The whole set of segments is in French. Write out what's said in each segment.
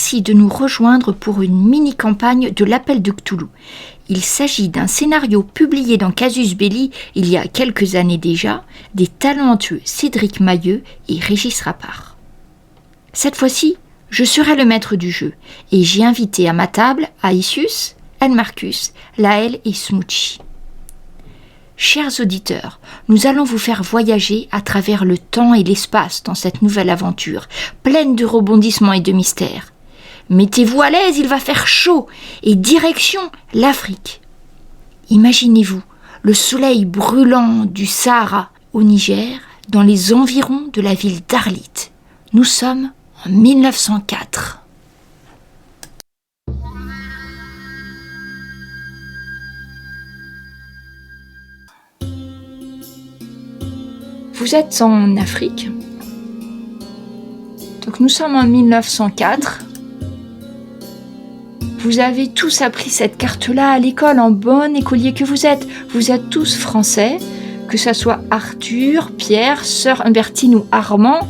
Merci de nous rejoindre pour une mini-campagne de l'Appel de Cthulhu. Il s'agit d'un scénario publié dans Casus Belli il y a quelques années déjà, des talentueux Cédric Mailleux et Régis Rappard. Cette fois-ci, je serai le maître du jeu et j'ai invité à ma table Aïsius, Marcus, Laël et Smoochie. Chers auditeurs, nous allons vous faire voyager à travers le temps et l'espace dans cette nouvelle aventure, pleine de rebondissements et de mystères. Mettez-vous à l'aise, il va faire chaud, et direction l'Afrique. Imaginez-vous le soleil brûlant du Sahara au Niger, dans les environs de la ville d'Arlit. Nous sommes en 1904. Vous êtes en Afrique. Donc nous sommes en 1904. Vous avez tous appris cette carte-là à l'école, en bon écolier que vous êtes. Vous êtes tous français, que ce soit Arthur, Pierre, Sœur Humbertine ou Armand.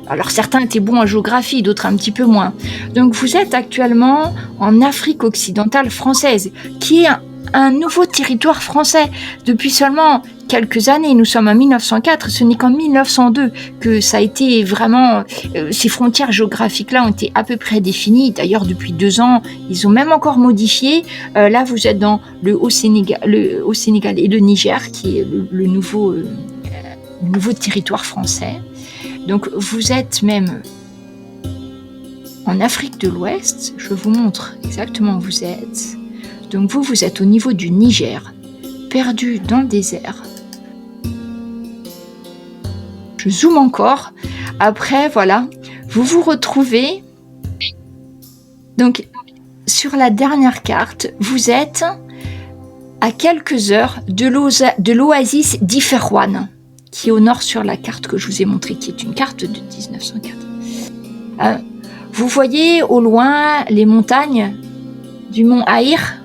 Alors certains étaient bons en géographie, d'autres un petit peu moins. Donc vous êtes actuellement en Afrique occidentale française, qui est un nouveau territoire français. Depuis seulement quelques années, nous sommes en 1904, ce n'est qu'en 1902 que ça a été vraiment, ces frontières géographiques-là ont été à peu près définies. D'ailleurs, depuis 2 ans, ils ont même encore modifié. Là, vous êtes dans le Haut-Sénégal et le Niger, qui est le nouveau territoire français. Donc, vous êtes même en Afrique de l'Ouest. Je vous montre exactement où vous êtes. Donc, vous êtes au niveau du Niger, perdu dans le désert. Je zoome encore. Après, voilà, vous vous retrouvez. Donc, sur la dernière carte, vous êtes à quelques heures de l'oasis d'Iferouane, qui est au nord sur la carte que je vous ai montrée, qui est une carte de 1904. Vous voyez au loin les montagnes du mont Aïr.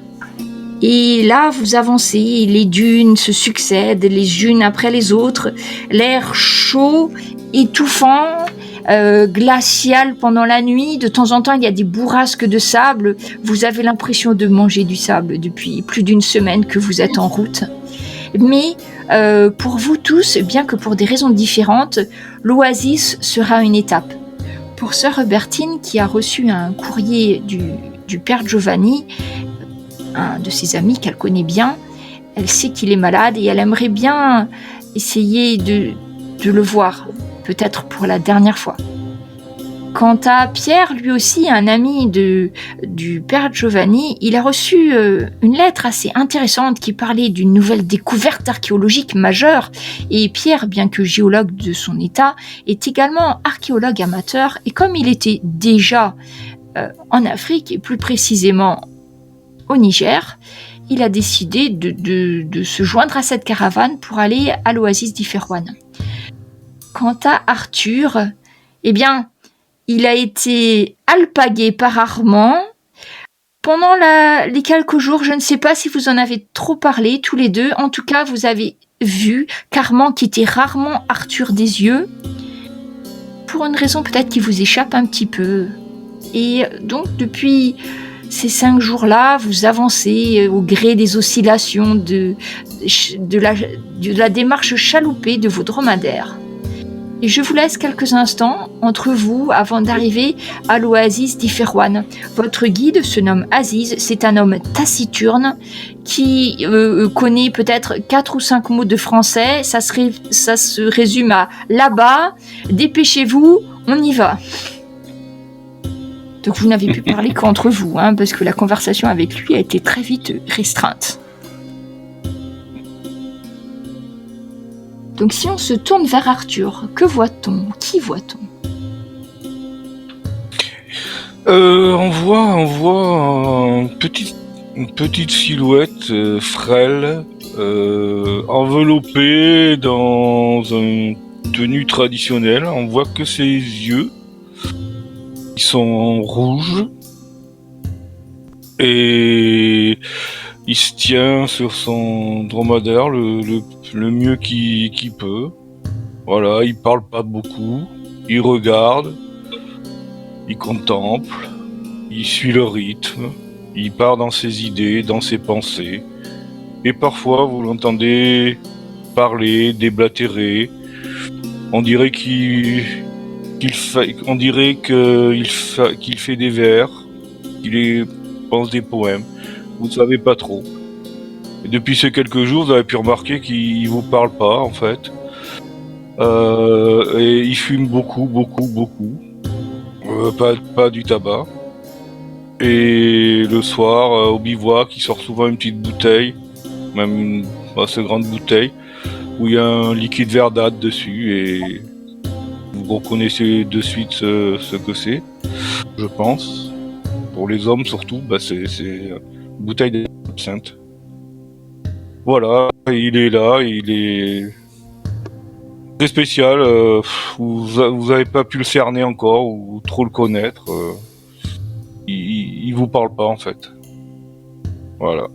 Et là, vous avancez, les dunes se succèdent les unes après les autres, l'air chaud, étouffant, glacial pendant la nuit. De temps en temps, il y a des bourrasques de sable. Vous avez l'impression de manger du sable depuis plus d'1 semaine que vous êtes en route. Mais pour vous tous, bien que pour des raisons différentes, l'oasis sera une étape. Pour Sœur Hubertine, qui a reçu un courrier du Père Giovanni, un de ses amis qu'elle connaît bien, elle sait qu'il est malade et elle aimerait bien essayer de le voir, peut-être pour la dernière fois. Quant à Pierre, lui aussi un ami du Père Giovanni, il a reçu une lettre assez intéressante qui parlait d'une nouvelle découverte archéologique majeure. Et Pierre, bien que géologue de son état, est également archéologue amateur. Et comme il était déjà en Afrique, et plus précisément au Niger, il a décidé de se joindre à cette caravane pour aller à l'oasis d'Iferouane. Quant à Arthur, eh bien, il a été alpagué par Armand pendant les quelques jours. Je ne sais pas si vous en avez trop parlé tous les deux. En tout cas, vous avez vu qu'Armand quittait rarement Arthur des yeux, pour une raison peut-être qui vous échappe un petit peu. Et donc, depuis ces 5 jours-là, vous avancez au gré des oscillations de la démarche chaloupée de vos dromadaires. Et je vous laisse quelques instants entre vous avant d'arriver à l'oasis d'Iferouane. Votre guide se nomme Aziz, c'est un homme taciturne qui connaît peut-être 4 ou 5 mots de français. Ça se résume à là-bas, dépêchez-vous, on y va. Donc vous n'avez pu parler qu'entre vous, parce que la conversation avec lui a été très vite restreinte. Donc si on se tourne vers Arthur, que voit-on ? Qui voit-on ? On voit une petite silhouette frêle, enveloppée dans une tenue traditionnelle. On voit que ses yeux. Ils sont rouges et il se tient sur son dromadaire le mieux qu'il peut. Voilà, il parle pas beaucoup, il regarde, il contemple il suit le rythme, il part dans ses idées, dans ses pensées. Et parfois, vous l'entendez parler, déblatérer. On dirait qu'il fait des vers, pense des poèmes. Vous ne savez pas trop. Et depuis ces quelques jours, vous avez pu remarquer qu'il vous parle pas, en fait. Et il fume beaucoup. Pas du tabac. Et le soir, au bivouac, il sort souvent une petite bouteille, même une assez grande bouteille, où il y a un liquide verdâtre dessus, et vous reconnaissez de suite ce que c'est, je pense. Pour les hommes surtout, c'est une bouteille d'absinthe. Voilà, il est là, il est très spécial. Vous avez pas pu le cerner encore ou trop le connaître. Il vous parle pas en fait. Voilà.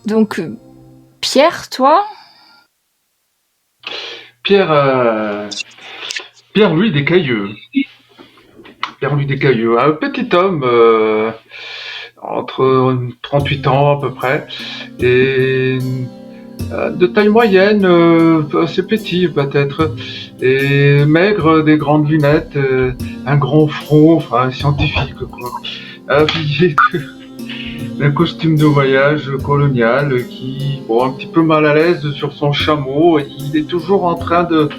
Donc, Pierre, toi? Pierre Louis Descailleux. Pierre Louis Descailleux, un petit homme entre 38 ans à peu près, et de taille moyenne, assez petit peut-être, et maigre, des grandes lunettes, un grand front, enfin scientifique quoi, habillé d'un costume de voyage colonial, qui, bon, un petit peu mal à l'aise sur son chameau, il est toujours en train de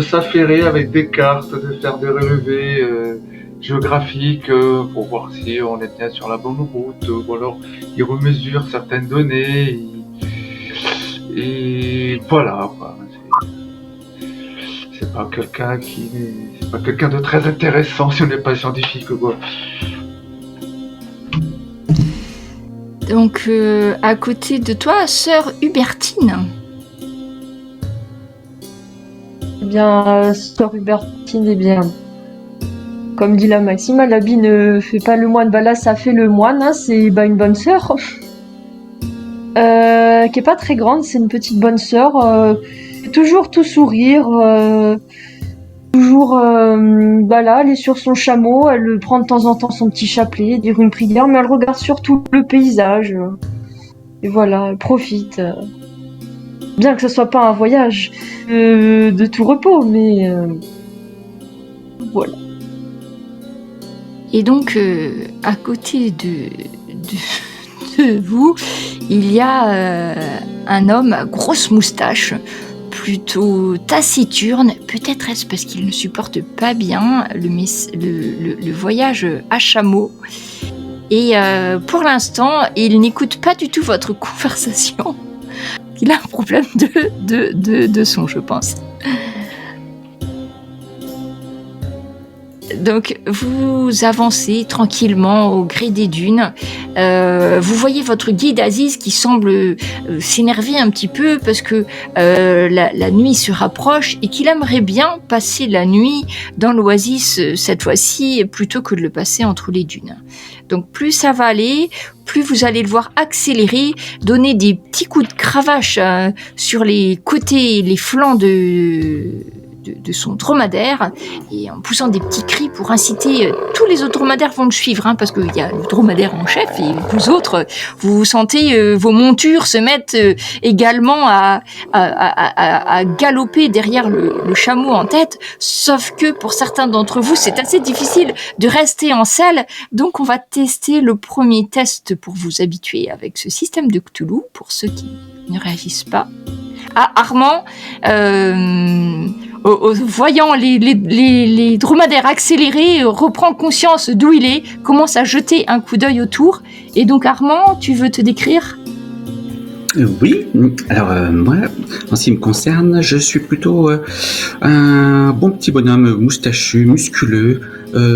s'affairer avec des cartes, de faire des relevés géographiques pour voir si on est bien sur la bonne route, ou alors il remesure certaines données, et voilà quoi. C'est pas quelqu'un de très intéressant si on n'est pas scientifique quoi. Donc, à côté de toi, sœur Hubertine. Eh bien, sœur Hubertine, eh bien, comme dit la maxime, l'habit ne fait pas le moine, là ça fait le moine, hein, c'est une bonne sœur. Qui est pas très grande, c'est une petite bonne sœur, toujours tout sourire, toujours là, elle est sur son chameau, elle prend de temps en temps son petit chapelet, dire une prière, mais elle regarde surtout le paysage. Et voilà, elle profite. Bien que ce soit pas un voyage de tout repos, mais voilà. Et donc, à côté de vous, il y a un homme à grosse moustache, plutôt taciturne. Peut-être est-ce parce qu'il ne supporte pas bien le voyage à chameau. Et pour l'instant, il n'écoute pas du tout votre conversation. Il a un problème de son, je pense. Donc, vous avancez tranquillement au gré des dunes. Vous voyez votre guide Aziz qui semble s'énerver un petit peu parce que la nuit se rapproche et qu'il aimerait bien passer la nuit dans l'oasis cette fois-ci plutôt que de le passer entre les dunes. Donc, plus ça va aller, plus vous allez le voir accélérer, donner des petits coups de cravache sur les côtés et les flancs de son dromadaire, et en poussant des petits cris pour inciter tous les autres dromadaires vont le suivre, parce qu'il y a le dromadaire en chef, et vous autres, vous sentez vos montures se mettre également à galoper derrière le chameau en tête, sauf que pour certains d'entre vous, c'est assez difficile de rester en selle, donc on va tester le premier test pour vous habituer avec ce système de Cthulhu, pour ceux qui ne réagissent pas. Ah, Armand, voyant les dromadaires accélérés, reprend conscience d'où il est, commence à jeter un coup d'œil autour. Et donc Armand, tu veux te décrire ? Oui, alors moi, en ce qui me concerne, je suis plutôt un bon petit bonhomme moustachu, musculeux,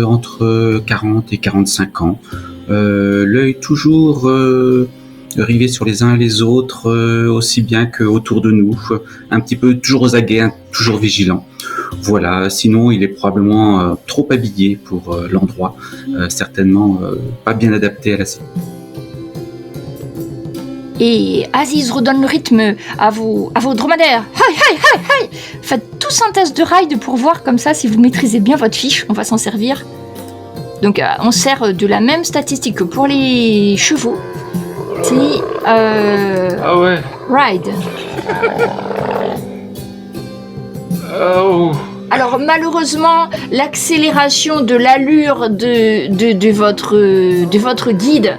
entre 40 et 45 ans. L'œil toujours rivé sur les uns et les autres, aussi bien qu'autour de nous, un petit peu toujours aux aguets, toujours vigilant. Voilà, sinon il est probablement trop habillé pour l'endroit, certainement pas bien adapté à la scène. Et Aziz redonne le rythme à vos dromadaires. Hi, hi, hi, hi. Faites tous un test de ride pour voir comme ça si vous maîtrisez bien votre fiche. On va s'en servir. Donc on sert de la même statistique que pour les chevaux. C'est Ah ouais. ride. Oh. Alors malheureusement, l'accélération de l'allure de votre guide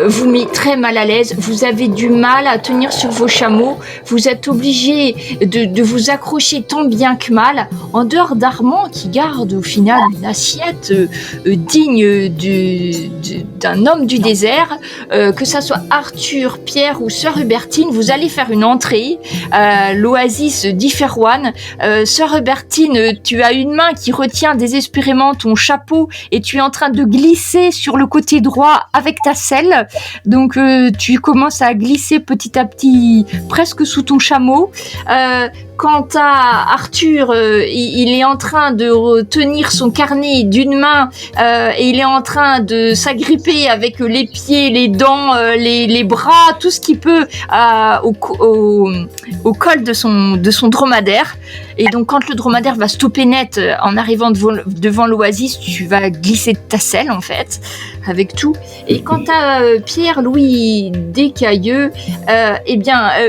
vous met très mal à l'aise. Vous avez du mal à tenir sur vos chameaux. Vous êtes obligé de vous accrocher tant bien que mal. En dehors d'Armand qui garde au final une assiette digne d'un homme du désert, que ça soit Arthur, Pierre ou Sœur Hubertine, vous allez faire une entrée à l'oasis d'Iferwan. Sœur Hubertine, tu as une main qui retient désespérément ton chapeau et tu es en train de glisser sur le côté droit avec ta selle. Donc tu commences à glisser petit à petit presque sous ton chameau. Quant à Arthur, il est en train de tenir son carnet d'une main et il est en train de s'agripper avec les pieds, les dents, les bras, tout ce qu'il peut au col de son dromadaire. Et donc quand le dromadaire va stopper net en arrivant devant l'oasis, tu vas glisser de ta selle en fait, avec tout. Et quant à Pierre-Louis Descailleux,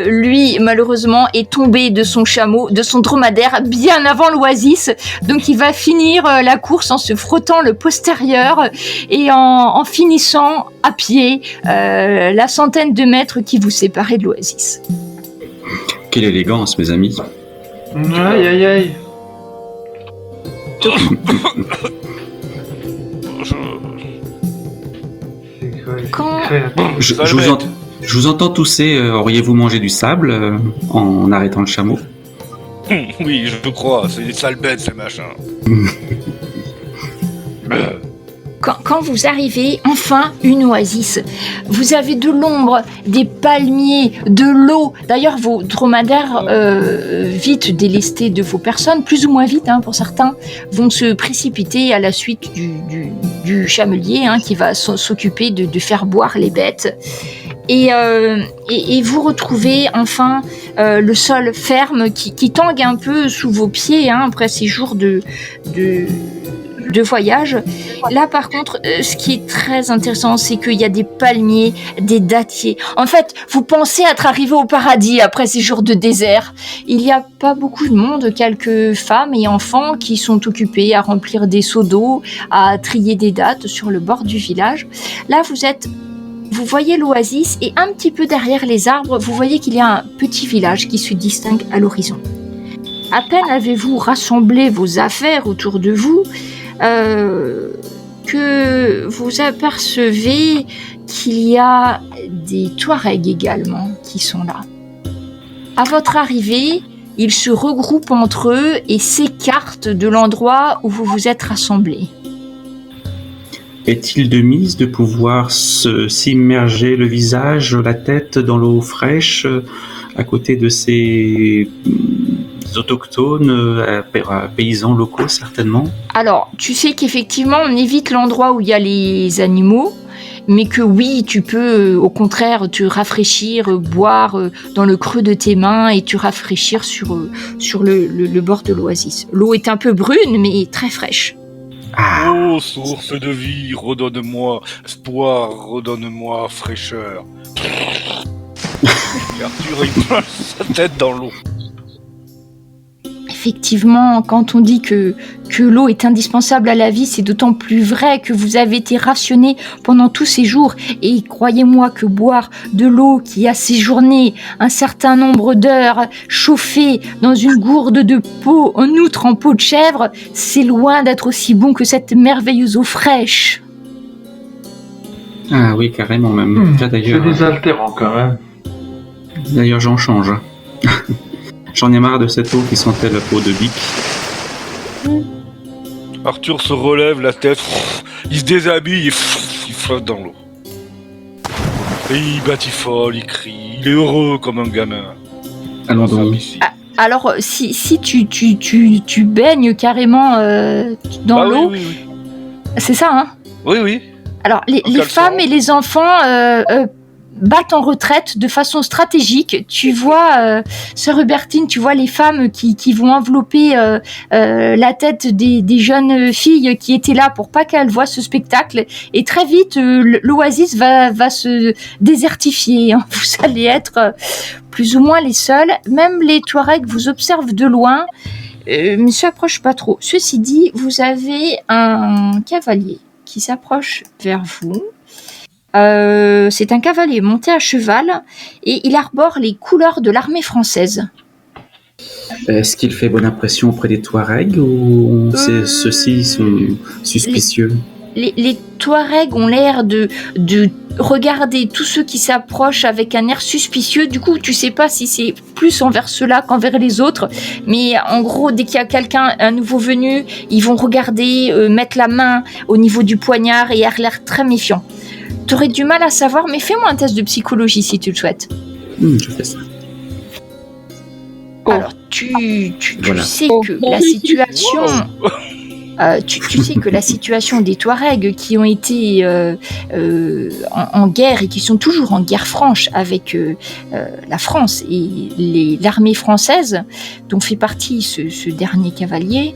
lui malheureusement est tombé de son chameau, de son dromadaire bien avant l'oasis, donc il va finir la course en se frottant le postérieur et en finissant à pied la centaine de mètres qui vous séparait de l'oasis. Quelle élégance, mes amis. Aïe aïe aïe. Quand Je vous entends tousser. Auriez-vous mangé du sable en arrêtant le chameau? Oui, je crois, c'est des sales bêtes ces machins. Quand vous arrivez, enfin, une oasis, vous avez de l'ombre, des palmiers, de l'eau. D'ailleurs, vos dromadaires, vite délestés de vos personnes, plus ou moins vite pour certains, vont se précipiter à la suite du chamelier qui va s'occuper de faire boire les bêtes. Et vous retrouvez enfin le sol ferme qui tangue un peu sous vos pieds après ces jours de voyage. Là, par contre, ce qui est très intéressant, c'est qu'il y a des palmiers, des dattiers. En fait, vous pensez être arrivé au paradis après ces jours de désert. Il n'y a pas beaucoup de monde, quelques femmes et enfants qui sont occupés à remplir des seaux d'eau, à trier des dattes sur le bord du village. Là, vous voyez l'oasis et un petit peu derrière les arbres, vous voyez qu'il y a un petit village qui se distingue à l'horizon. À peine avez-vous rassemblé vos affaires autour de vous, que vous apercevez qu'il y a des Touaregs également qui sont là. À votre arrivée, ils se regroupent entre eux et s'écartent de l'endroit où vous vous êtes rassemblés. Est-il de mise de pouvoir s'immerger le visage, la tête dans l'eau fraîche à côté de ces autochtones, paysans locaux certainement? Alors, tu sais qu'effectivement, on évite l'endroit où il y a les animaux, mais que oui, tu peux au contraire te rafraîchir, boire dans le creux de tes mains et te rafraîchir sur le bord de l'oasis. L'eau est un peu brune, mais très fraîche. Oh, source de vie, redonne-moi espoir, redonne-moi fraîcheur. Et Arthur, il plonge sa tête dans l'eau. Effectivement, quand on dit que l'eau est indispensable à la vie, c'est d'autant plus vrai que vous avez été rationné pendant tous ces jours. Et croyez-moi que boire de l'eau qui a séjourné un certain nombre d'heures chauffée dans une gourde de peau, en outre en peau de chèvre, c'est loin d'être aussi bon que cette merveilleuse eau fraîche. Ah oui, carrément même. Là, C'est désaltérant quand même. D'ailleurs, j'en change. J'en ai marre de cette eau qui sentait la peau de bique. Arthur se relève la tête, il se déshabille et il flotte dans l'eau. Et il batifole, il crie, il est heureux comme un gamin. Allons donc. Alors, si tu baignes carrément dans l'eau, oui. c'est ça, Oui. Alors, les femmes et les enfants battent en retraite de façon stratégique. Tu vois, sœur Hubertine, tu vois les femmes qui vont envelopper la tête des jeunes filles qui étaient là pour pas qu'elles voient ce spectacle. Et très vite, l'oasis va se désertifier. Hein. Vous allez être plus ou moins les seuls. Même les Touaregs vous observent de loin, mais ne s'approchent pas trop. Ceci dit, vous avez un cavalier qui s'approche vers vous. C'est un cavalier monté à cheval et il arbore les couleurs de l'armée française. Est-ce qu'il fait bonne impression auprès des Touaregs ou ceux-ci sont suspicieux? Les Touaregs ont l'air de regarder tous ceux qui s'approchent avec un air suspicieux. Du coup, tu sais pas si c'est plus envers ceux-là qu'envers les autres. Mais en gros, dès qu'il y a quelqu'un, un nouveau venu, ils vont regarder, mettre la main au niveau du poignard et avoir l'air très méfiant. T'aurais du mal à savoir, mais fais-moi un test de psychologie si tu le souhaites. Je fais ça. Alors, tu Voilà. sais que la situation... tu sais que la situation des Touaregs qui ont été en guerre et qui sont toujours en guerre franche avec la France et l'armée française, dont fait partie ce dernier cavalier,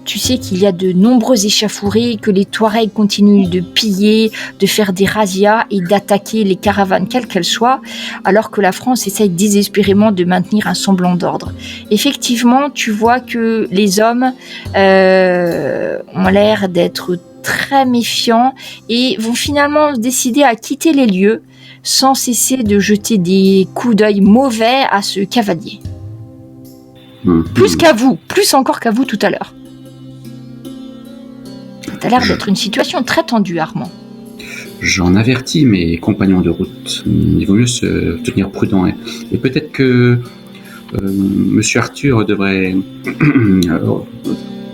tu sais qu'il y a de nombreux échauffourées, que les Touaregs continuent de piller, de faire des razzias et d'attaquer les caravanes, quelles qu'elles soient, alors que la France essaye désespérément de maintenir un semblant d'ordre. Effectivement, tu vois que les hommes ont l'air d'être très méfiants et vont finalement décider à quitter les lieux sans cesser de jeter des coups d'œil mauvais à ce cavalier. Plus qu'à vous, plus encore qu'à vous tout à l'heure. Ça a l'air d'être une situation très tendue, Armand. J'en avertis mes compagnons de route. Il vaut mieux se tenir prudent. Et peut-être que Monsieur Arthur devrait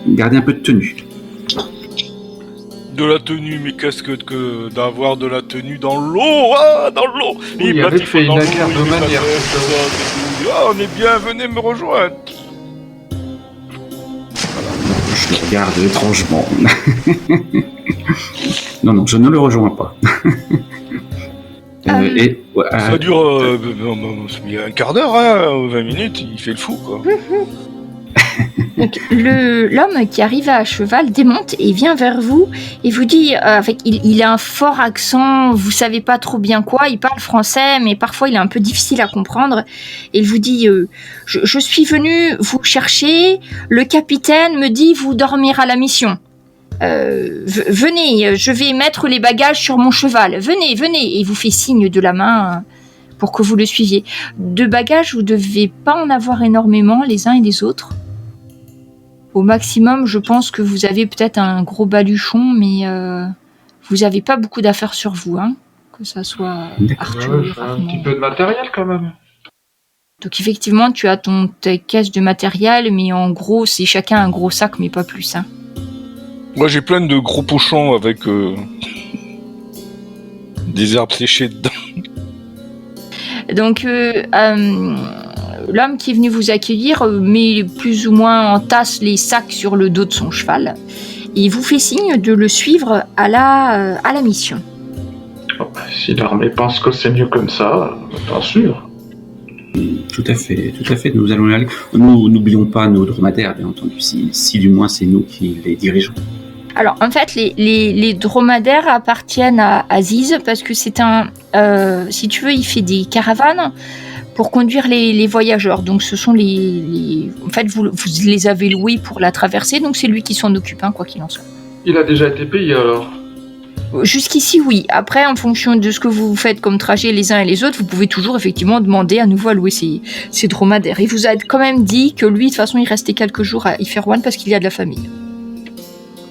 garder un peu de tenue. De la tenue, mais qu'est-ce que d'avoir de la tenue dans l'eau? Ah, dans l'eau! Oui, il avait fait une guerre de manière. Ah, on est bien, venez me rejoindre. Je le regarde étrangement. Non, je ne le rejoins pas. Ça dure un quart d'heure, hein, 20 minutes, il fait le fou, quoi. Donc, l'homme qui arrive à cheval démonte et vient vers vous et vous dit, il a un fort accent, vous savez pas trop bien quoi, il parle français, mais parfois il est un peu difficile à comprendre. Et il vous dit, je suis venu vous chercher, le capitaine me dit vous dormir à la mission. Venez, je vais mettre les bagages sur mon cheval, venez, et il vous fait signe de la main pour que vous le suiviez. De bagages, vous devez pas en avoir énormément les uns et les autres. Au maximum, je pense que vous avez peut-être un gros baluchon, mais vous n'avez pas beaucoup d'affaires sur vous, hein, que ça soit Arthur. Un petit peu de matériel quand même. Donc effectivement, tu as ta caisse de matériel, mais en gros, c'est chacun un gros sac, mais pas plus. Hein. Moi, j'ai plein de gros pochons avec des herbes séchées dedans. Donc, l'homme qui est venu vous accueillir met plus ou moins en tasse les sacs sur le dos de son cheval. Et il vous fait signe de le suivre à la mission. Oh, si l'armée pense que c'est mieux comme ça, bien sûr. Tout à fait. Nous allons y aller. Nous n'oublions pas nos dromadaires, bien entendu. Si du moins c'est nous qui les dirigeons. Alors, en fait, les dromadaires appartiennent à Aziz parce que c'est si tu veux, il fait des caravanes pour conduire les voyageurs. Donc, ce sont en fait, vous les avez loués pour la traversée, donc c'est lui qui s'en occupe, hein, quoi qu'il en soit. Il a déjà été payé alors? Jusqu'ici, oui. Après, en fonction de ce que vous faites comme trajet les uns et les autres, vous pouvez toujours effectivement demander à nouveau à louer ces dromadaires. Il vous a quand même dit que lui, de toute façon, il restait quelques jours à Iferwan parce qu'il y a de la famille.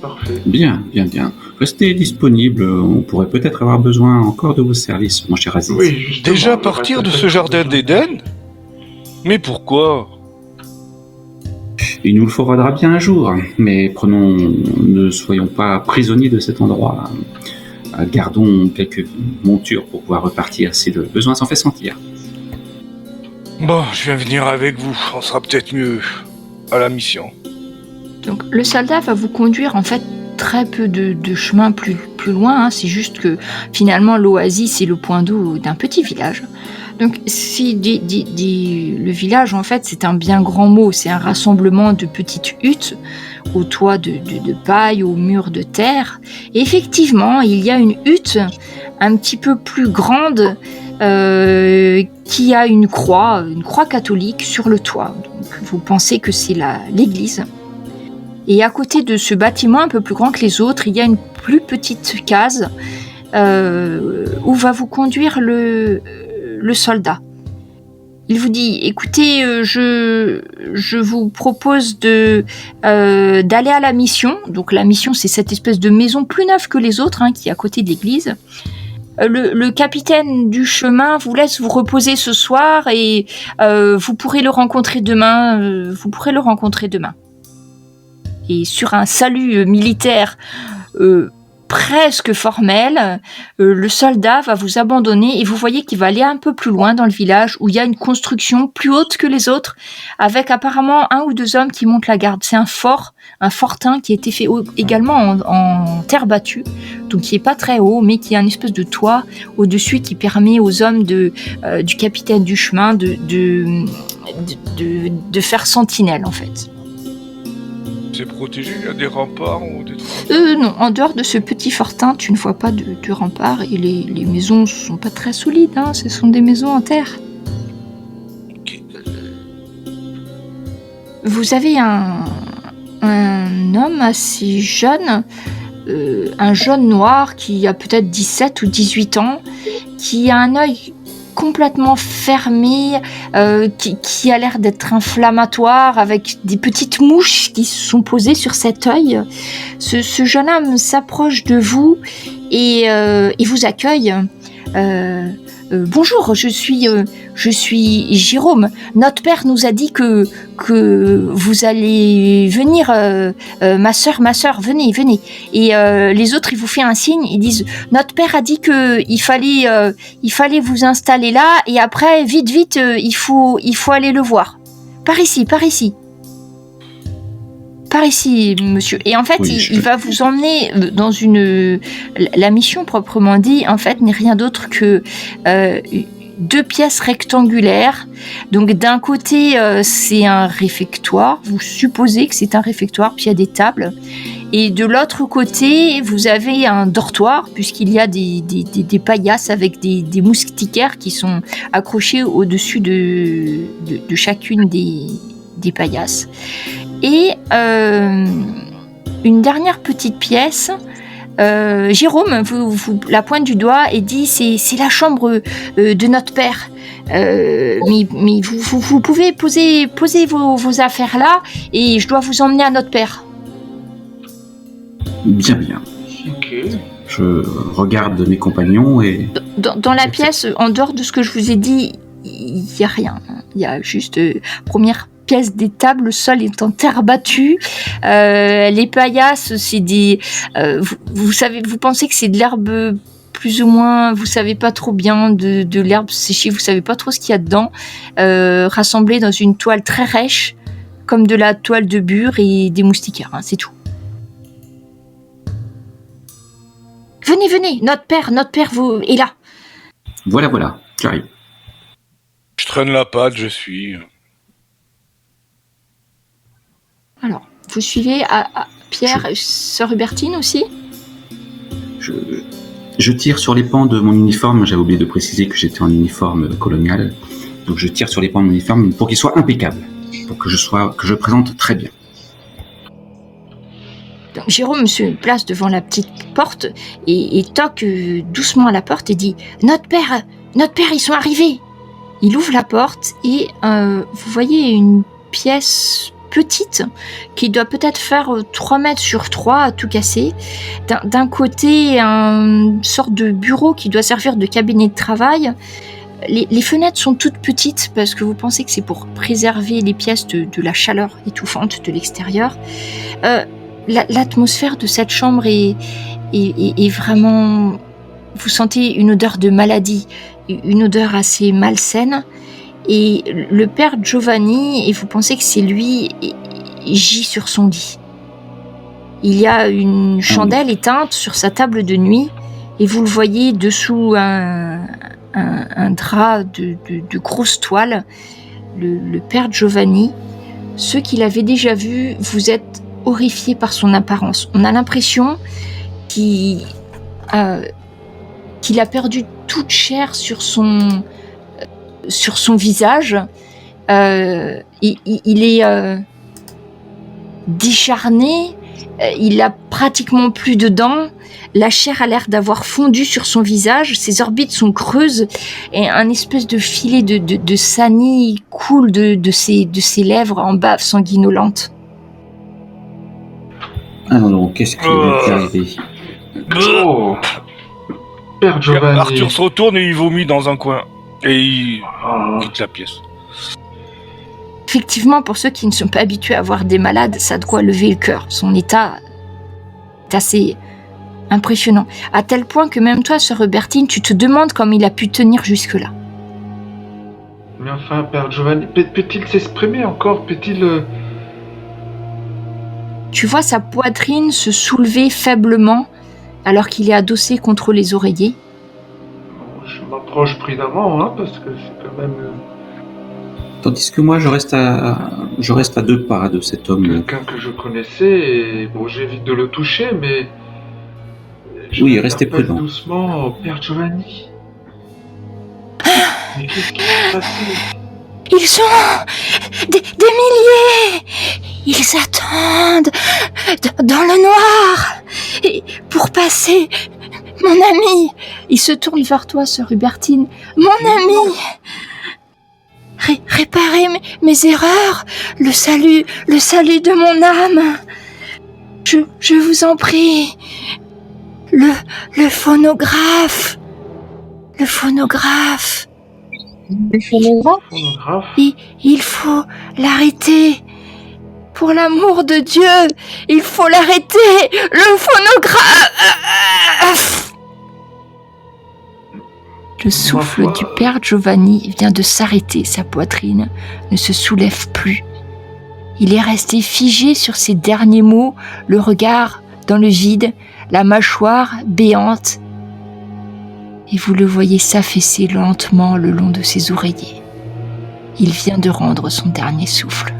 Parfait. Bien. Restez disponible. On pourrait peut-être avoir besoin encore de vos services, mon cher Aziz. Oui, justement, Déjà partir de ce jardin d'Éden? Mais pourquoi? Il nous le faudra bien un jour, mais ne soyons pas prisonniers de cet endroit. Gardons quelques montures pour pouvoir repartir si le besoin s'en fait sentir. Bon, je viens venir avec vous, on sera peut-être mieux à la mission. Donc le soldat va vous conduire en fait très peu de chemin plus plus loin, hein, c'est juste que finalement l'oasis est le point d'eau d'un petit village. Donc le village, en fait, c'est un bien grand mot, c'est un rassemblement de petites huttes aux toits de paille, aux murs de terre. Et effectivement, il y a une hutte un petit peu plus grande qui a une croix catholique sur le toit. Donc vous pensez que c'est l'église. Et à côté de ce bâtiment un peu plus grand que les autres, il y a une plus petite case où va vous conduire le soldat. Il vous dit, écoutez, je vous propose d'aller à la mission. Donc la mission, c'est cette espèce de maison plus neuve que les autres, hein, qui est à côté de l'église. Le capitaine du chemin vous laisse vous reposer ce soir et vous pourrez le rencontrer demain. Et sur un salut militaire presque formel, le soldat va vous abandonner et vous voyez qu'il va aller un peu plus loin dans le village où il y a une construction plus haute que les autres avec apparemment 1 ou 2 hommes qui montent la garde. C'est un fortin qui a été fait également en terre battue, donc qui est pas très haut mais qui a une espèce de toit au-dessus qui permet aux hommes du capitaine du chemin de faire sentinelle en fait. C'est protégé, il y a des remparts ou des trucs? Non, en dehors de ce petit fortin, tu ne vois pas de remparts et les maisons sont pas très solides, hein, ce sont des maisons en terre. Ok. Vous avez un homme assez jeune, un jaune noir qui a peut-être 17 ou 18 ans, qui a un œil complètement fermé, qui a l'air d'être inflammatoire, avec des petites mouches qui se sont posées sur cet œil. Ce jeune homme s'approche de vous et vous accueille. Bonjour, je suis Jérôme. Notre père nous a dit que vous allez venir, ma sœur, venez. Et les autres, ils vous font un signe, ils disent, notre père a dit que il fallait vous installer là, et après, vite, il faut aller le voir. Par ici. Par ici, monsieur. Et en fait, Oui, il va vous emmener dans la mission proprement dit, en fait, n'est rien d'autre que 2 pièces rectangulaires. Donc, d'un côté, c'est un réfectoire. Vous supposez que c'est un réfectoire, puis il y a des tables. Et de l'autre côté, vous avez un dortoir, puisqu'il y a des paillasses avec des moustiquaires qui sont accrochés au-dessus de chacune des paillasses. Et une dernière petite pièce, Jérôme vous la pointe du doigt et dit c'est la chambre de notre père. Mais vous pouvez poser vos affaires là et je dois vous emmener à notre père. Bien. Ok. Je regarde mes compagnons et... Dans la pièce, en dehors de ce que je vous ai dit, il n'y a rien. Il y a juste première pièce des tables, le sol est en terre battue, les paillasses, c'est des... vous pensez que c'est de l'herbe plus ou moins, vous savez pas trop bien de l'herbe séchée, vous savez pas trop ce qu'il y a dedans, rassemblée dans une toile très rêche, comme de la toile de bure et des moustiquaires, hein, c'est tout. Venez, notre père est là. Voilà, j'arrive. Je traîne la patte, je suis. Alors, vous suivez à Pierre, sœur Hubertine aussi ? Je tire sur les pans de mon uniforme. J'avais oublié de préciser que j'étais en uniforme colonial. Donc je tire sur les pans de mon uniforme pour qu'il soit impeccable. Pour que je présente très bien. Donc, Jérôme se place devant la petite porte et toque doucement à la porte et dit « Notre père, ils sont arrivés !» Il ouvre la porte et vous voyez une pièce petite qui doit peut-être faire 3 mètres sur 3 à tout casser. D'un côté, une sorte de bureau qui doit servir de cabinet de travail. Les fenêtres sont toutes petites parce que vous pensez que c'est pour préserver les pièces de la chaleur étouffante de l'extérieur. L'atmosphère de cette chambre est vraiment... Vous sentez une odeur de maladie, une odeur assez malsaine. Et le père Giovanni, et vous pensez que c'est lui, gît sur son lit. Il y a une chandelle éteinte sur sa table de nuit et vous le voyez dessous un drap de grosse toile, le père Giovanni. Ceux qui l'avaient déjà vu, vous êtes horrifiés par son apparence. On a l'impression qu'il a perdu toute chair sur son visage. Il est décharné, il a pratiquement plus de dents, la chair a l'air d'avoir fondu sur son visage, ses orbites sont creuses et un espèce de filet de sanie coule de ses lèvres en bave sanguinolente. Ah non, qu'est-ce qui est arrivé? Oh, Père Giovanni. Arthur se retourne et il vomit dans un coin. Et il quitte la pièce. Effectivement, pour ceux qui ne sont pas habitués à voir des malades, ça a de quoi lever le cœur. Son état est assez impressionnant. À tel point que même toi, Sœur Hubertine, tu te demandes comment il a pu tenir jusque-là. Mais enfin, Père Giovanni, peut-il s'exprimer encore? Peut-il... Tu vois sa poitrine se soulever faiblement alors qu'il est adossé contre les oreillers. Je m'approche prudemment, hein, parce que c'est quand même... Tandis que moi, je reste à 2 pas de cet homme. Quelqu'un que je connaissais, et bon, j'évite de le toucher, mais... Oui, restez prudent. Doucement, Père Giovanni. Mais qu'est-ce qui s'est passé? Ils sont des milliers. Ils attendent dans le noir et pour passer. Mon ami. Il se tourne vers toi, Sœur Hubertine. Mon ami. Réparez mes erreurs. Le salut de mon âme. Je vous en prie. Le phonographe. Le phonographe. Il faut l'arrêter. Pour l'amour de Dieu, il faut l'arrêter. Le phonographe. Le souffle du père Giovanni vient de s'arrêter. Sa poitrine ne se soulève plus. Il est resté figé sur ses derniers mots, le regard dans le vide, la mâchoire béante. Et vous le voyez s'affaisser lentement le long de ses oreillers. Il vient de rendre son dernier souffle.